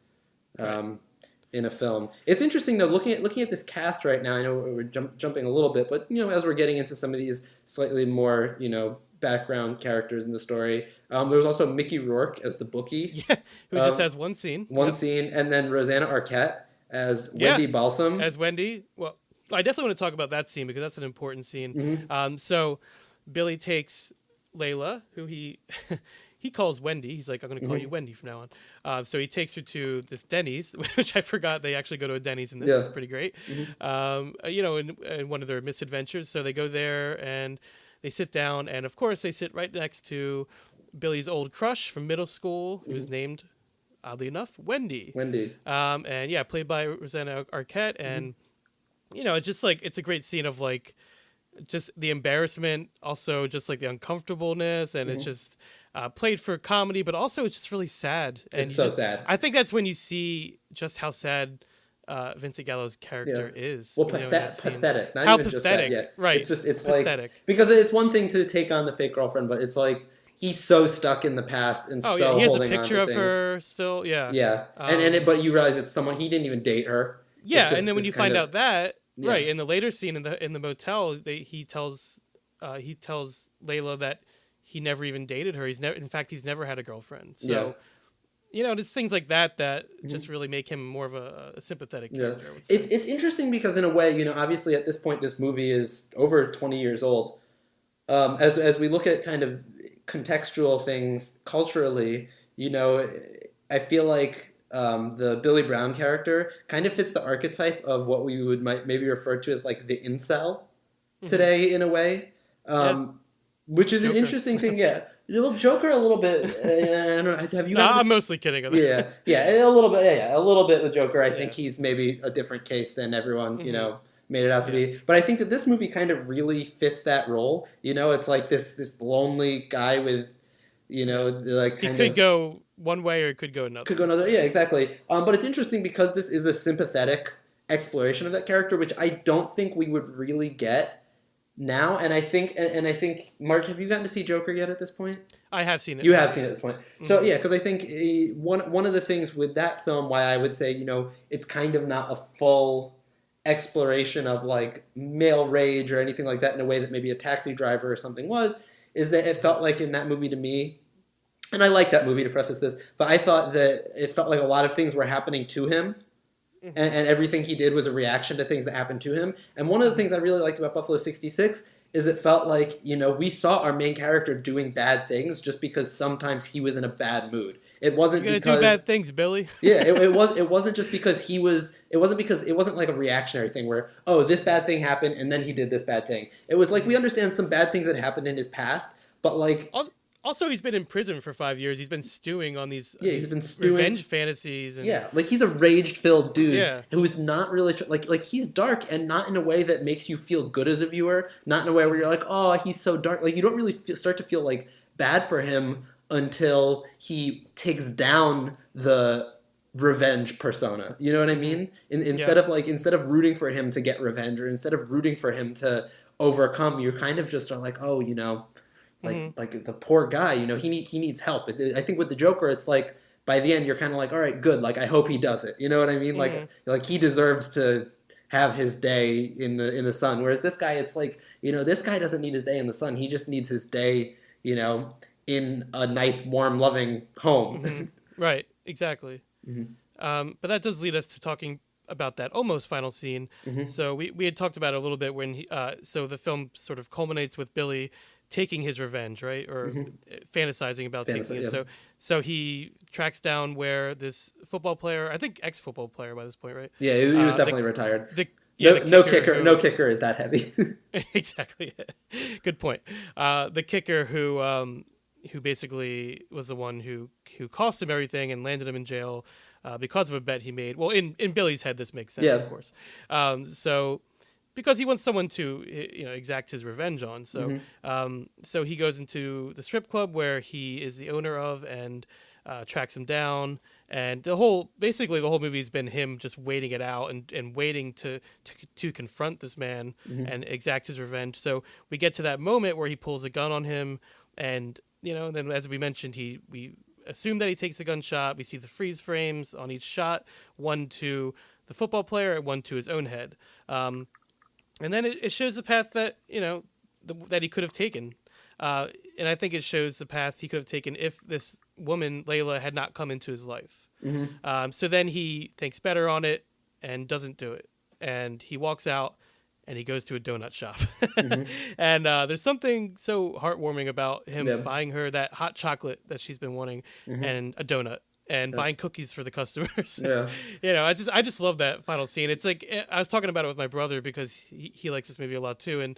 Speaker 2: in a film. It's interesting though, looking at this cast right now. I know we're jumping a little bit, but as we're getting into some of these slightly more background characters in the story, there's also Mickey Rourke as the bookie,
Speaker 1: who just has one scene,
Speaker 2: and then Rosanna Arquette as Wendy Balsam.
Speaker 1: As Wendy. Well, I definitely want to talk about that scene because that's an important scene. So Billy takes Layla, who he calls Wendy. He's like, I'm going to call you Wendy from now on. So he takes her to this Denny's, which I forgot they actually go to a Denny's in this. It's pretty great. In one of their misadventures. So they go there and they sit down, and of course they sit right next to Billy's old crush from middle school, who's named, oddly enough, Wendy. And played by Rosanna Arquette. And it's just like, it's a great scene of like just the embarrassment, also just like the uncomfortableness, and it's just played for comedy, but also it's just really sad. And
Speaker 2: it's so sad.
Speaker 1: I think that's when you see just how sad Vincent Gallo's character is.
Speaker 2: Well, pathetic. Not
Speaker 1: how
Speaker 2: even
Speaker 1: pathetic.
Speaker 2: Just sad yet.
Speaker 1: Right.
Speaker 2: It's
Speaker 1: pathetic.
Speaker 2: Like, because it's one thing to take on the fake girlfriend, but it's like he's so stuck in the past and
Speaker 1: he
Speaker 2: holding
Speaker 1: has a
Speaker 2: on
Speaker 1: picture
Speaker 2: to
Speaker 1: of
Speaker 2: things.
Speaker 1: her still. Yeah.
Speaker 2: But you realize it's someone he didn't even date her.
Speaker 1: Yeah, and then when you find out that in the later scene in the motel, he tells Layla that he never even dated her. He's never had a girlfriend. So it's things like that just really make him more of a sympathetic character. I would say.
Speaker 2: It's interesting because in a way, obviously at this point this movie is over 20 years old. As we look at kind of contextual things culturally, I feel like the Billy Brown character kind of fits the archetype of what we would maybe refer to as like the incel today in a way, which is Joker. An interesting thing. Well, Joker a little bit. I don't know. Have you?
Speaker 1: I'm mostly kidding.
Speaker 2: A little bit. A little bit with Joker. I think he's maybe a different case than everyone made it out to be. But I think that this movie kind of really fits that role. It's like this lonely guy with, like
Speaker 1: he could go one way or it could go another.
Speaker 2: Yeah, exactly. But it's interesting because this is a sympathetic exploration of that character, which I don't think we would really get now. And I think, Mark, have you gotten to see Joker yet at this point?
Speaker 1: I have seen it.
Speaker 2: You have seen it at this point. So yeah, because I think one of the things with that film, why I would say it's kind of not a full exploration of like male rage or anything like that in a way that maybe a Taxi Driver or something was, is that it felt like in that movie to me, and I like that movie to preface this, but I thought that it felt like a lot of things were happening to him, and everything he did was a reaction to things that happened to him. And one of the things I really liked about Buffalo 66 is it felt like, we saw our main character doing bad things just because sometimes he was in a bad mood. It wasn't
Speaker 1: You're
Speaker 2: because
Speaker 1: do bad things, Billy.
Speaker 2: yeah, it wasn't just because it wasn't like a reactionary thing where, oh, this bad thing happened and then he did this bad thing. It was like we understand some bad things that happened in his past, but like
Speaker 1: also he's been in prison for 5 years. He's been stewing on these
Speaker 2: he's been stewing,
Speaker 1: revenge fantasies. And,
Speaker 2: like he's a rage-filled dude who's not really like he's dark, and not in a way that makes you feel good as a viewer. Not in a way where you're like, oh, he's so dark. Like you don't really start to feel like bad for him until he takes down the revenge persona. You know what I mean? Instead of rooting for him to get revenge, or instead of rooting for him to overcome, you're kind of just like, oh, like the poor guy, he needs help. I think with the Joker, it's like by the end you're kind of like, all right, good. Like I hope he does it. You know what I mean? Like he deserves to have his day in the sun. Whereas this guy, it's like, this guy doesn't need his day in the sun. He just needs his day, in a nice, warm, loving home.
Speaker 1: Right. Exactly. But that does lead us to talking about that almost final scene. So we had talked about it a little bit when so the film sort of culminates with Billy taking his revenge, right? Or fantasizing about taking it. So he tracks down where this football player, I think ex-football player by this point, right?
Speaker 2: Yeah, he was definitely retired.
Speaker 1: No
Speaker 2: kicker is that heavy.
Speaker 1: Exactly. Good point. The kicker who basically was the one who cost him everything and landed him in jail because of a bet he made. Well, in Billy's head, this makes sense, of course. So because he wants someone to exact his revenge on. So so he goes into the strip club where he is the owner of, and tracks him down. And the whole movie has been him just waiting it out and waiting to confront this man and exact his revenge. So we get to that moment where he pulls a gun on him, and then as we mentioned, we assume that he takes a gunshot. We see the freeze frames on each shot, one to the football player and one to his own head. And then it shows the path that that he could have taken, and I think it shows the path he could have taken if this woman Layla had not come into his life. So then he thinks better on it and doesn't do it, and he walks out and he goes to a donut shop. And there's something so heartwarming about him buying her that hot chocolate that she's been wanting and a donut. And buying cookies for the customers. I just love that final scene. It's like, I was talking about it with my brother because he likes this movie a lot too,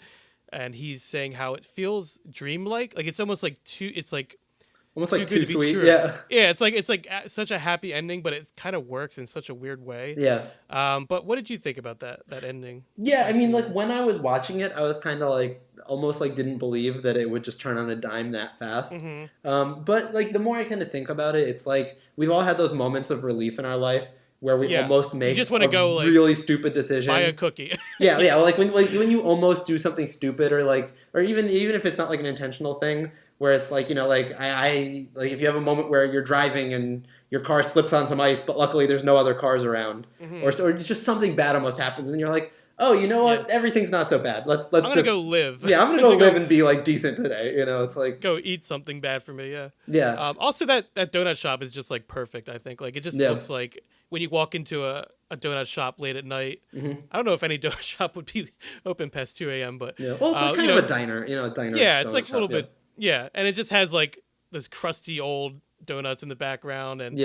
Speaker 1: and he's saying how it feels dreamlike. Like it's almost like too sweet. True. Yeah, it's like such a happy ending, but it kind of works in such a weird way. But what did you think about that ending?
Speaker 2: I mean, like when I was watching it, I was kind of like almost like didn't believe that it would just turn on a dime that fast. But like the more I kind of think about it, it's like we've all had those moments of relief in our life where we almost make
Speaker 1: you just want to go
Speaker 2: really stupid decision.
Speaker 1: Buy a cookie.
Speaker 2: Like when you almost do something stupid, or even if it's not like an intentional thing, where it's like I like if you have a moment where you're driving and your car slips on some ice, but luckily there's no other cars around, or it's just something bad almost happens, and you're like, oh, you know what? Everything's not so bad. Let's
Speaker 1: I'm gonna go live.
Speaker 2: Yeah, I'm gonna go live and be like decent today. It's like
Speaker 1: go eat something bad for me.
Speaker 2: Yeah.
Speaker 1: Also, that donut shop is just like perfect. I think like it just looks like when you walk into a donut shop late at night. I don't know if any donut shop would be open past 2 a.m. But
Speaker 2: well, it's like kind of a diner. A diner.
Speaker 1: Yeah, it's like a little bit. Yeah, and it just has like those crusty old donuts in the background, and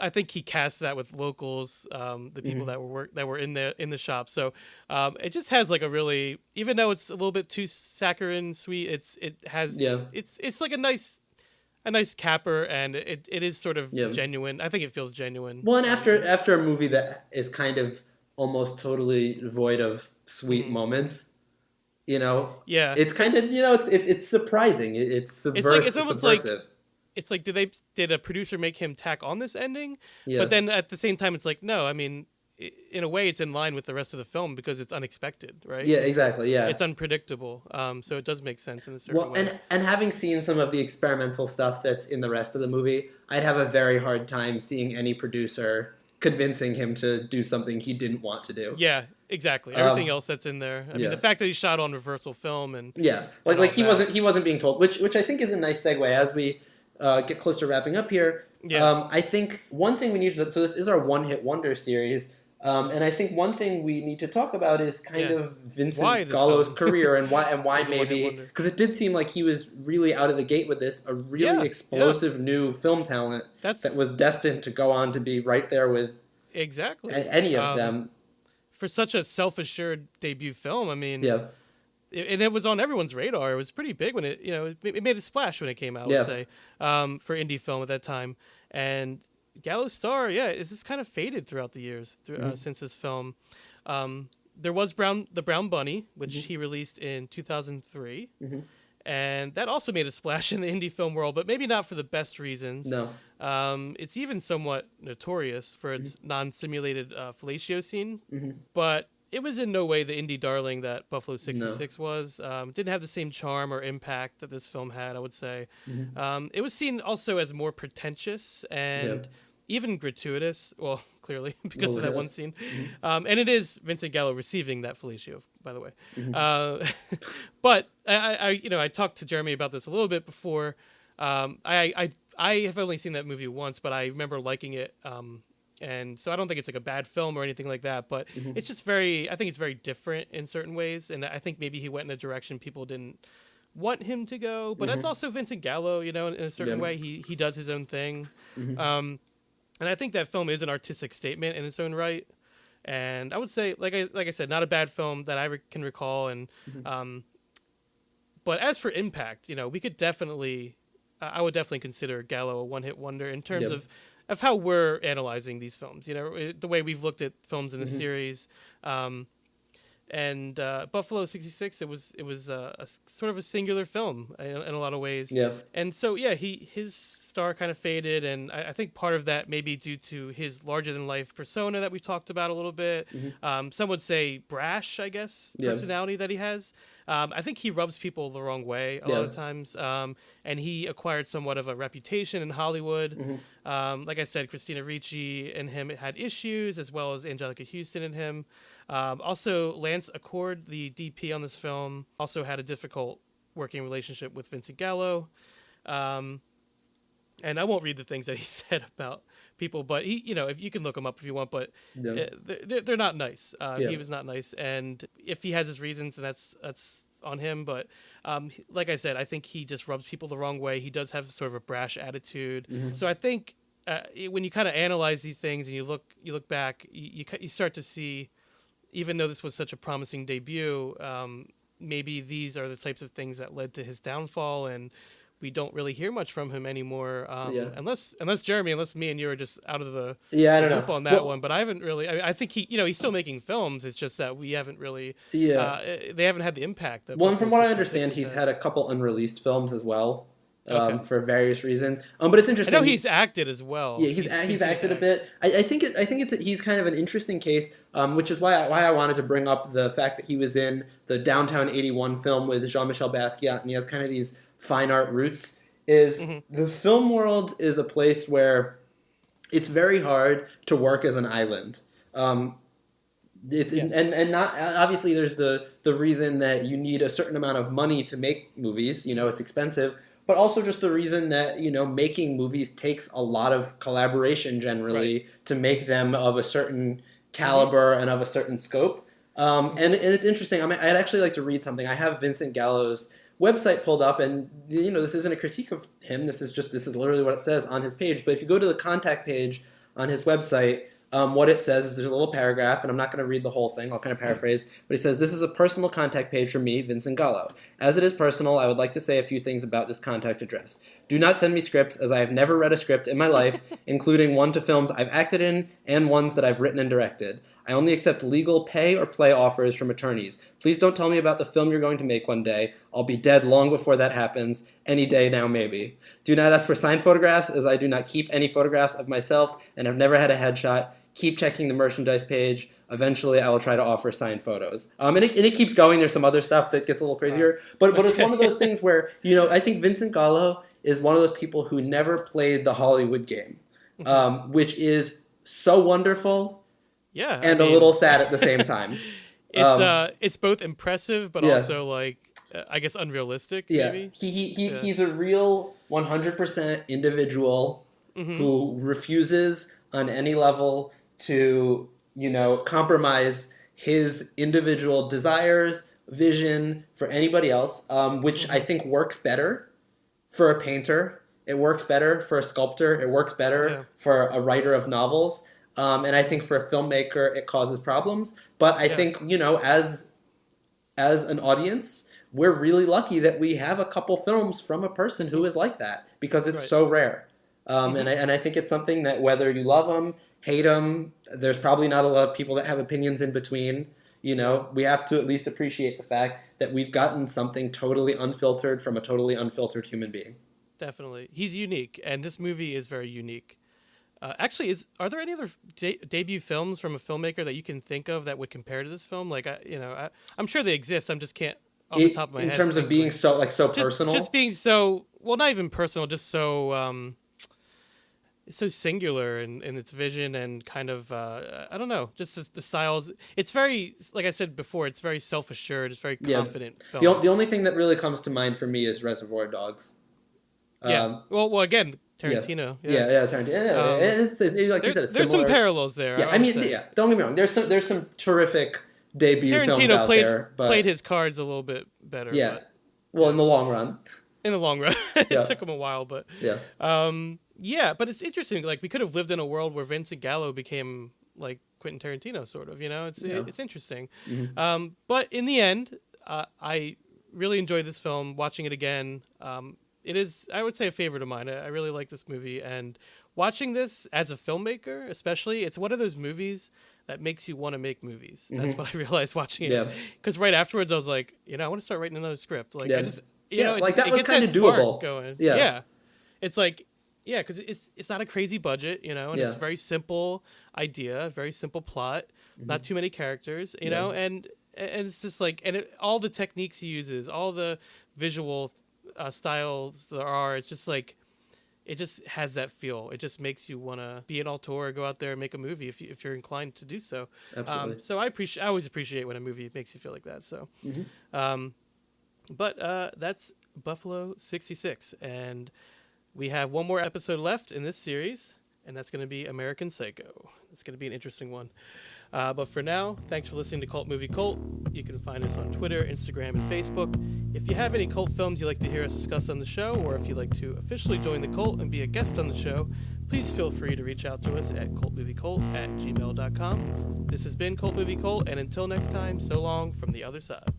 Speaker 1: I think he cast that with locals, the people that were in the shop. So it just has like a really, even though it's a little bit too saccharine sweet, it's like a nice capper, and it is sort of genuine. I think it feels genuine.
Speaker 2: Well, and after a movie that is kind of almost totally devoid of sweet moments. It's kind of it's surprising. It's subversive.
Speaker 1: It's almost subversive. Like it's like did a producer make him tack on this ending? But then at the same time, it's like no. I mean, in a way, it's in line with the rest of the film because it's unexpected, right?
Speaker 2: Yeah, exactly. Yeah,
Speaker 1: it's unpredictable. So it does make sense in a certain way.
Speaker 2: And having seen some of the experimental stuff that's in the rest of the movie, I'd have a very hard time seeing any producer convincing him to do something he didn't want to do.
Speaker 1: Yeah. Exactly. Everything else that's in there. I mean, the fact that he shot on reversal film and
Speaker 2: he wasn't being told, which I think is a nice segue as we get close to wrapping up here, I think one thing we need to... So this is our one-hit wonder series. And I think one thing we need to talk about is kind of Vincent Gallo's career and why maybe... Because it did seem like he was really out of the gate with this, a really explosive new film talent that was destined to go on to be right there with any of them.
Speaker 1: For such a self-assured debut film, I mean... And it was on everyone's radar. It was pretty big when it made a splash when it came out, I would say, for indie film at that time. And... Gallo's star, it's just kind of faded throughout the years since this film. There was the Brown Bunny, which he released in 2003, and that also made a splash in the indie film world, but maybe not for the best reasons.
Speaker 2: No,
Speaker 1: it's even somewhat notorious for its non-simulated fellatio scene, but it was in no way the indie darling that Buffalo 66 was. It didn't have the same charm or impact that this film had, I would say. It was seen also as more pretentious and even gratuitous. Well, clearly, because of that one scene. And it is Vincent Gallo receiving that fellatio, by the way. But I talked to Jeremy about this a little bit before. I have only seen that movie once, but I remember liking it. And so I don't think it's like a bad film or anything like that, but it's just I think it's very different in certain ways. And I think maybe he went in a direction people didn't want him to go, but that's also Vincent Gallo, in a certain way. He does his own thing. And I think that film is an artistic statement in its own right. And I would say, like I said, not a bad film that I can recall. And, but as for impact, we could definitely, I would definitely consider Gallo a one-hit wonder in terms of how we're analyzing these films, the way we've looked at films in the series. And Buffalo 66, it was a sort of a singular film in a lot of ways. And so, his star kind of faded. And I think part of that may be due to his larger-than-life persona that we talked about a little bit. Some would say brash, I guess, personality that he has. I think he rubs people the wrong way a lot of times. And he acquired somewhat of a reputation in Hollywood. Like I said, Christina Ricci and him had issues, as well as Angelica Houston and him. Also, Lance Accord, the DP on this film, also had a difficult working relationship with Vincent Gallo. And I won't read the things that he said about people, but he, if you can look him up if you want, but they're not nice. He was not nice. And if he has his reasons, then that's on him. But like I said, I think he just rubs people the wrong way. He does have sort of a brash attitude. So I think when you kind of analyze these things and you look back, you start to see, even though this was such a promising debut, maybe these are the types of things that led to his downfall, and we don't really hear much from him anymore. Unless Jeremy, unless me and you are just out of the loop on that one. But I haven't really. I think he's still making films. It's just that we haven't really. They haven't had the impact. That
Speaker 2: from what I understand, he's had a couple unreleased films as well. For various reasons. But it's interesting.
Speaker 1: I know he's acted as well.
Speaker 2: Yeah, he's acted a bit. I think he's kind of an interesting case, which is why I wanted to bring up the fact that he was in the Downtown 81 film with Jean-Michel Basquiat, and he has kind of these fine art roots. The film world is a place where it's very hard to work as an island. And not obviously there's the reason that you need a certain amount of money to make movies. It's expensive. But also just the reason that, making movies takes a lot of collaboration generally to make them of a certain caliber and of a certain scope. And it's interesting. I'd actually like to read something. I have Vincent Gallo's website pulled up, and this isn't a critique of him. This is literally what it says on his page. But if you go to the contact page on his website, what it says is there's a little paragraph, and I'm not going to read the whole thing. I'll kind of paraphrase. But he says, "This is a personal contact page for me, Vincent Gallo. As it is personal, I would like to say a few things about this contact address. Do not send me scripts, as I have never read a script in my life, including one to films I've acted in and ones that I've written and directed. I only accept legal pay or play offers from attorneys. Please don't tell me about the film you're going to make one day. I'll be dead long before that happens. Any day now, maybe. Do not ask for signed photographs, as I do not keep any photographs of myself and have never had a headshot. Keep checking the merchandise page. Eventually, I will try to offer signed photos." And it keeps going. There's some other stuff that gets a little crazier. But it's one of those things where, I think Vincent Gallo is one of those people who never played the Hollywood game, which is so wonderful and a little sad at the same time.
Speaker 1: It's both impressive, but also, I guess, unrealistic, maybe.
Speaker 2: He's a real 100% individual who refuses on any level to, compromise his individual desires, vision for anybody else, which I think works better for a painter. It works better for a sculptor. It works better for a writer of novels. And I think for a filmmaker, it causes problems. But I think, as an audience, we're really lucky that we have a couple films from a person who is like that, because it's so rare. And I think it's something that whether you love them, hate them, there's probably not a lot of people that have opinions in between. We have to at least appreciate the fact that we've gotten something totally unfiltered from a totally unfiltered human being.
Speaker 1: Definitely. He's unique, and this movie is very unique. Actually, are there any other debut films from a filmmaker that you can think of that would compare to this film? Like, I'm sure they exist. I just can't off the top of my head.
Speaker 2: In terms of being so personal?
Speaker 1: Just being so, well, not even personal, just so... it's so singular in its vision and kind of, I don't know, just the styles. It's very, like I said before, it's very self-assured. It's very confident film.
Speaker 2: The only thing that really comes to mind for me is Reservoir Dogs.
Speaker 1: Well, again, Tarantino.
Speaker 2: Tarantino. It's like you said,
Speaker 1: there's some parallels there.
Speaker 2: Yeah, don't get me wrong. There's some terrific debut films out there. But
Speaker 1: played his cards a little bit better.
Speaker 2: Yeah. Well, in the long run.
Speaker 1: It took him a while, but...
Speaker 2: Yeah.
Speaker 1: But it's interesting. Like, we could have lived in a world where Vincent Gallo became like Quentin Tarantino, sort of. It's interesting. But in the end, I really enjoyed this film. Watching it again, it is, I would say, a favorite of mine. I really like this movie, and watching this as a filmmaker, especially, it's one of those movies that makes you want to make movies. That's what I realized watching it. Because right afterwards, I was like, I want to start writing another script. Like, I just,
Speaker 2: that was kind of doable.
Speaker 1: Going. Yeah. It's like. Yeah, because it's not a crazy budget, and it's a very simple idea, very simple plot, not too many characters, and it's just like, all the techniques he uses, all the visual styles there are, it's just like, it just has that feel. It just makes you want to be an auteur, go out there and make a movie if you're inclined to do so.
Speaker 2: Absolutely.
Speaker 1: So I always appreciate when a movie makes you feel like that. So, but that's Buffalo 66, and we have one more episode left in this series, and that's going to be American Psycho. It's going to be an interesting one. But for now, thanks for listening to Cult Movie Cult. You can find us on Twitter, Instagram, and Facebook. If you have any cult films you'd like to hear us discuss on the show, or if you'd like to officially join the cult and be a guest on the show, please feel free to reach out to us at cultmoviecult@gmail.com. This has been Cult Movie Cult, and until next time, so long from the other side.